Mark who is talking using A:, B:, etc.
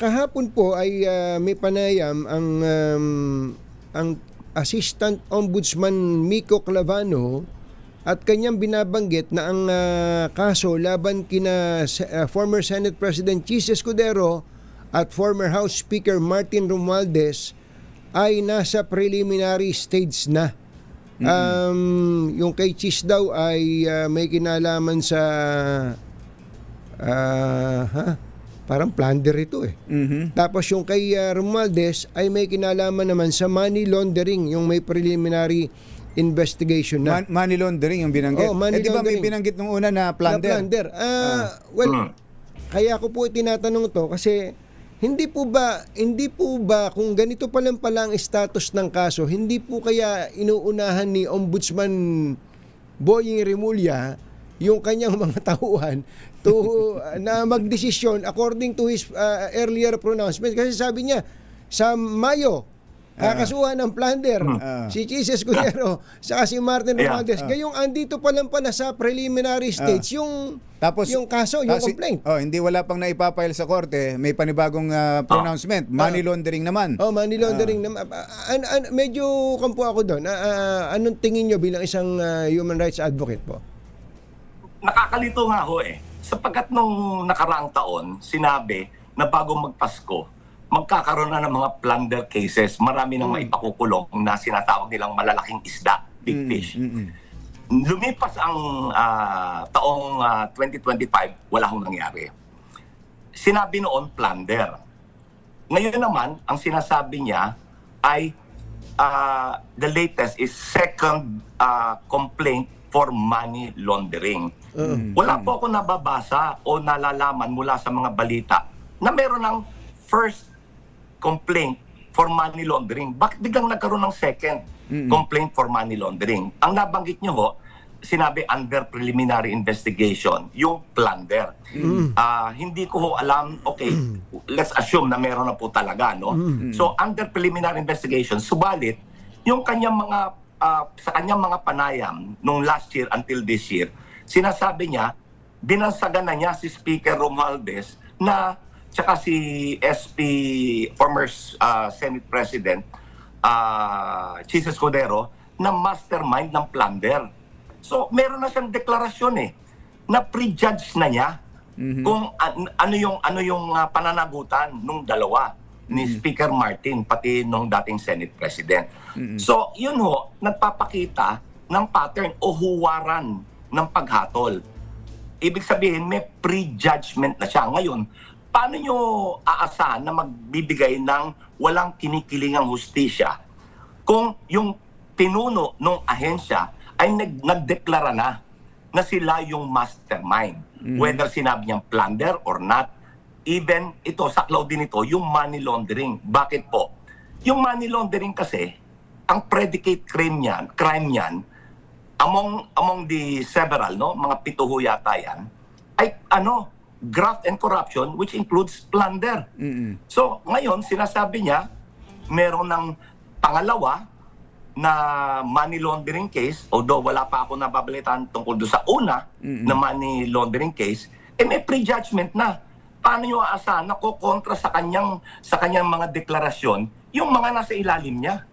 A: Kahapon po ay may panayam ang Assistant Ombudsman Miko Clavano at kanyang binabanggit na ang kaso laban kina former Senate President Chis Escudero at former House Speaker Martin Romualdez ay nasa preliminary stage na. Yung kay Chis daw ay may kinalaman sa parang plunder ito eh. Tapos yung kay Romualdez ay may kinalaman naman sa money laundering, yung may preliminary investigation na.
B: Money laundering yung binanggit.
A: Money
B: di ba may
A: laundering.
B: binanggit nung una na plunder?
A: Well, kaya ko po tinatanong to kasi hindi po ba kung ganito pa lang pala ang status ng kaso, hindi po kaya inuunahan ni Ombudsman Boying Remulla yung kanyang mga tauhan to na magdesisyon according to his earlier pronouncement, kasi sabi niya sa Mayo kakasuhan ng plunder si Chis Escudero saka si Martin Romualdez. Ngayong andito pa lang pala sa preliminary stage yung kaso, yung complaint.
B: Hindi wala pang naipapile sa korte, may panibagong pronouncement, money laundering naman.
A: Money laundering naman. Medyo kampo ako doon. Anong tingin nyo bilang isang human rights advocate po?
C: Nakakalito nga ho eh. Sapagkat nung nakaraang taon, sinabi na bago magpasko, magkakaroon na ng mga plunder cases. Marami nang maipakukulong na sinatawag nilang malalaking isda, big fish. Lumipas ang taong 2025, wala hong nangyari. Sinabi noon, plunder. Ngayon naman, ang sinasabi niya ay the latest is second complaint for money laundering. Wala po ako nababasa o nalalaman mula sa mga balita na meron ng first complaint for money laundering. Bakit biglang nagkaroon ng second complaint for money laundering? Ang nabanggit nyo ho, sinabi under preliminary investigation, yung plunder. Hindi ko ho alam, okay, let's assume na meron na po talaga, no? So under preliminary investigation, subalit, yung kanyang mga sa kanyang mga panayam nung last year until this year, sinasabi niya, binansagan na niya si Speaker Romualdez na tsaka si SP, former Senate President Chis Escudero, na mastermind ng plunder. So, meron na siyang deklarasyon na prejudge na niya kung ano yung pananagutan nung dalawa ni Speaker Martin pati nung dating Senate President. So, yun ho, nagpapakita ng pattern o huwaran ng paghatol. Ibig sabihin, may prejudgment na siya. Ngayon, paano nyo aasahan na magbibigay ng walang kinikilingang hustisya kung yung pinuno ng ahensya ay nagdeklara na sila yung mastermind? Whether sinabi niyang plunder or not, even ito, saklaw din ito, yung money laundering. Bakit po? Yung money laundering kasi, ang predicate crime niyan, among the several, no, mga 7 ho yata yan, ay graft and corruption, which includes plunder. So, ngayon, sinasabi niya, meron ng pangalawa na money laundering case, although wala pa ako nababalitaan tungkol doon sa una na money laundering case, may prejudgment na. Paano nyo aasahan na kokontra sa kanyang mga deklarasyon yung mga nasa ilalim niya?